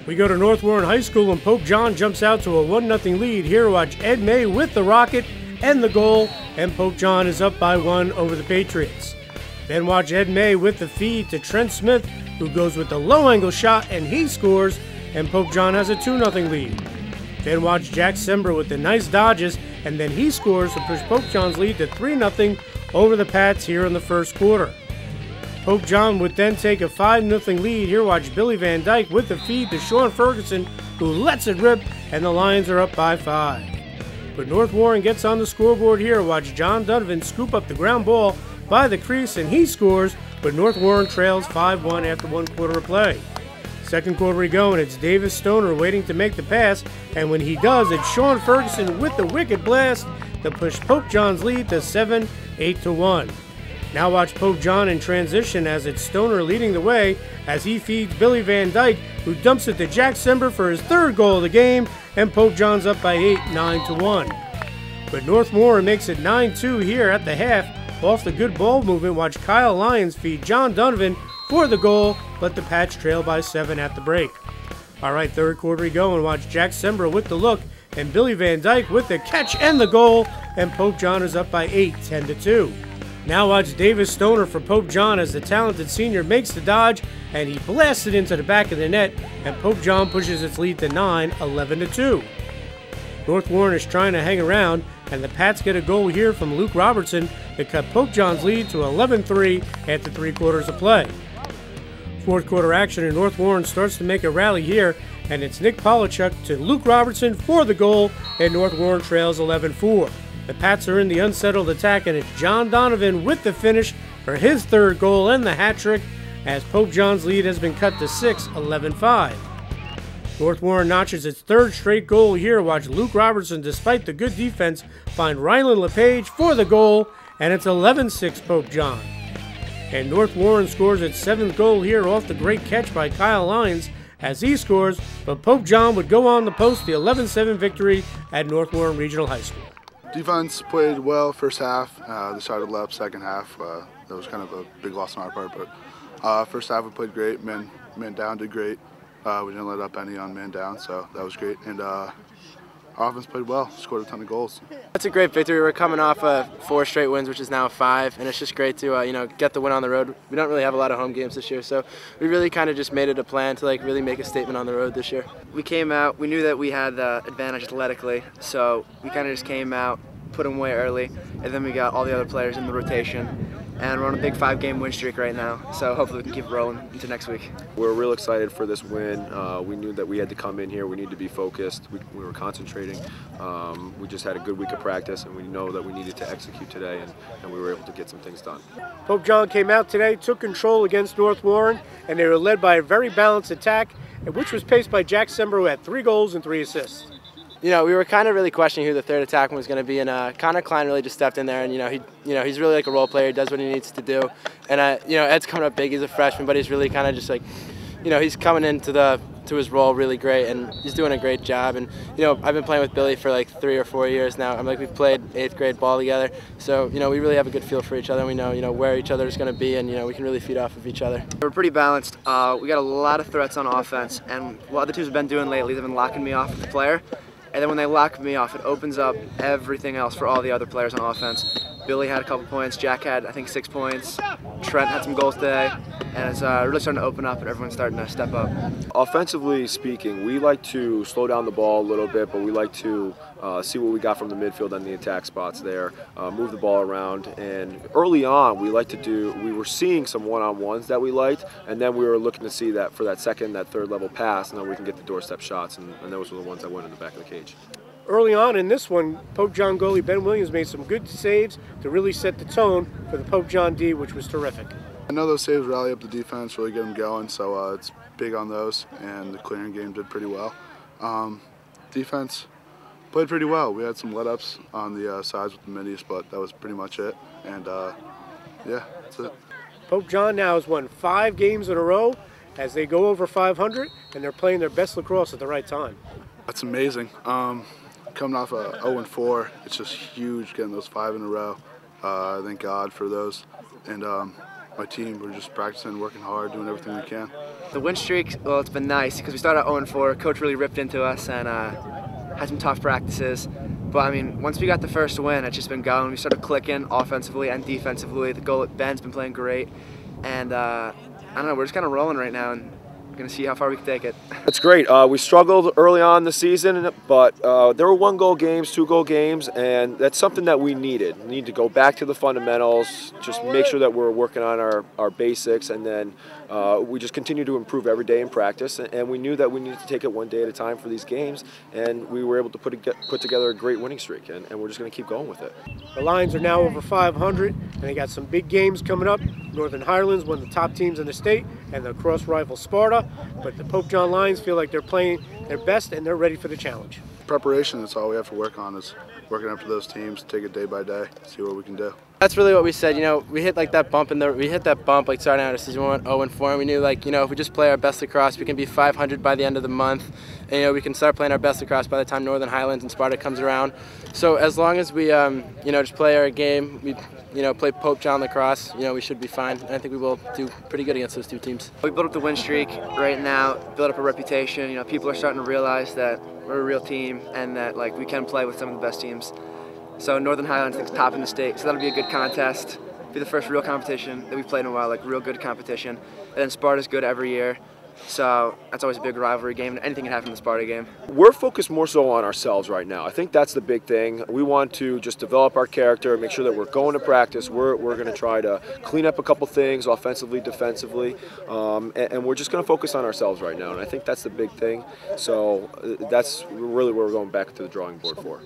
We go to North Warren High School and Pope John jumps out to a 1-0 lead. Here watch Ed May with the rocket and the goal, and Pope John is up by 1 over the Patriots. Then watch Ed May with the feed to Trent Smith, who goes with the low angle shot and he scores, and Pope John has a 2-0 lead. Then watch Jack Sember with the nice dodges, and then he scores to push Pope John's lead to 3-0 over the Pats here in the first quarter. Pope John would then take a 5-0 lead. Here watch Billy Van Dyke with the feed to Sean Ferguson, who lets it rip, and the Lions are up by 5. But North Warren gets on the scoreboard here. Watch John Donovan scoop up the ground ball by the crease, and he scores, but North Warren trails 5-1 after 1 quarter of play. Second quarter we go, and it's Davis Stoner waiting to make the pass, and when he does, it's Sean Ferguson with the wicked blast to push Pope John's lead to 7-8-1. Now watch Pope John in transition as it's Stoner leading the way as he feeds Billy Van Dyke, who dumps it to Jack Sember for his 3rd goal of the game, and Pope John's up by 8, 9-1. But North Warren makes it 9-2 here at the half. Off the good ball movement, watch Kyle Lyons feed John Donovan for the goal, but the Pats trail by 7 at the break. All right, third quarter we go, and watch Jack Sember with the look, and Billy Van Dyke with the catch and the goal, and Pope John is up by 8, 10-2. Now watch Davis Stoner for Pope John as the talented senior makes the dodge, and he blasts it into the back of the net, and Pope John pushes its lead to 9, 11-2. North Warren is trying to hang around, and the Pats get a goal here from Luke Robertson to cut Pope John's lead to 11-3 after 3 quarters of play. Fourth quarter action, and North Warren starts to make a rally here, and it's Nick Polachuk to Luke Robertson for the goal, and North Warren trails 11-4. The Pats are in the unsettled attack, and it's John Donovan with the finish for his 3rd goal and the hat trick, as Pope John's lead has been cut to 6, 11-5. North Warren notches its 3rd straight goal here. Watch Luke Robertson, despite the good defense, find Rylan LePage for the goal, and it's 11-6 Pope John. And North Warren scores its 7th goal here off the great catch by Kyle Lyons as he scores, but Pope John would go on to post the 11-7 victory at North Warren Regional High School. Defense played well first half. They started up second half. That was kind of a big loss on our part, but first half we played great. Man down did great. We didn't let up any on man down, so that was great. And our offense played well, scored a ton of goals. It's a great victory. We're coming off 4 straight wins, which is now 5, and it's just great to get the win on the road. We don't really have a lot of home games this year, so we really kind of just made it a plan to really make a statement on the road this year. We came out, we knew that we had the advantage athletically, so we kind of just came out, put them away early, and then we got all the other players in the rotation. And we're on a big 5-game win streak right now, so hopefully we can keep it rolling into next week. We're real excited for this win. We knew that we had to come in here. We need to be focused. We were concentrating. We just had a good week of practice, and we know that we needed to execute today, and we were able to get some things done. Pope John came out today, took control against North Warren, and they were led by a very balanced attack, which was paced by Jack Sember, who had 3 goals and 3 assists. We were kind of really questioning who the 3rd attackman was going to be, and Connor Klein really just stepped in there, and he's really like a role player. He does what he needs to do, and Ed's coming up big. He's a freshman, but he's really kind of just he's coming into his role really great, and he's doing a great job. And I've been playing with Billy for 3 or 4 years now. We've played 8th grade ball together, so we really have a good feel for each other. And we know where each other is going to be, and we can really feed off of each other. We're pretty balanced. We got a lot of threats on offense, and what other teams have been doing lately, they've been locking me off with the player. And then when they lock me off, it opens up everything else for all the other players on offense. Billy had a couple points, Jack had, I think, 6 points, Trent had some goals today, and it's really starting to open up and everyone's starting to step up. Offensively speaking, we like to slow down the ball a little bit, but we like to see what we got from the midfield and the attack spots there, move the ball around, and early on we were seeing some one-on-ones that we liked, and then we were looking to see that for that 2nd, that 3rd level pass, and then we can get the doorstep shots, and those were the ones that went in the back of the cage. Early on in this one, Pope John goalie Ben Williams made some good saves to really set the tone for the Pope John D, which was terrific. I know those saves rally up the defense, really get them going, so it's big on those, and the clearing game did pretty well. Defense played pretty well. We had some let-ups on the sides with the middies, but that was pretty much it, and yeah, that's it. Pope John now has won 5 games in a row as they go over 500, and they're playing their best lacrosse at the right time. That's amazing. Coming off a 0-4, it's just huge getting those 5 in a row. Thank God for those. And my team. We're just practicing, working hard, doing everything we can. The win streak, well, it's been nice because we started out 0-4. Coach really ripped into us and had some tough practices. But I mean, once we got the first win, it's just been going. We started clicking offensively and defensively. The goal at Ben's been playing great. And I don't know, we're just kind of rolling right now, and we're going to see how far we can take it. That's great. We struggled early on in the season, but there were 1-goal games, 2-goal games, and that's something that we needed. We need to go back to the fundamentals, just make sure that we're working on our basics, and then we just continue to improve every day in practice. And we knew that we needed to take it one day at a time for these games, and we were able to put together a great winning streak, and we're just going to keep going with it. The Lions are now over 500, and they got some big games coming up. Northern Highlands, one of the top teams in the state, and the cross rival Sparta. But the Pope John Lions feel like they're playing their best and they're ready for the challenge. Preparation, that's all we have to work on, is working up to those teams, take it day by day, see what we can do. That's really what we said. You know, we hit like that bump like starting out of season 1, 0-4, and we knew, like, you know, if we just play our best lacrosse, we can be 500 by the end of the month, and you know, we can start playing our best lacrosse by the time Northern Highlands and Sparta comes around. So as long as we you know, just play our game, we play Pope John lacrosse, you know, we should be fine. And I think we will do pretty good against those two teams. We built up the win streak right now, built up a reputation. You know, people are starting to realize that we're a real team and that, like, we can play with some of the best teams. So Northern Highlands is top in the state, so that'll be a good contest. Be the first real competition that we've played in a while, like real good competition. And then Sparta's good every year, so that's always a big rivalry game. Anything can happen in the Sparta game. We're focused more so on ourselves right now. I think that's the big thing. We want to just develop our character, make sure that we're going to practice. We're going to try to clean up a couple things offensively, defensively, and we're just going to focus on ourselves right now. And I think that's the big thing. So that's really where we're going back to the drawing board for.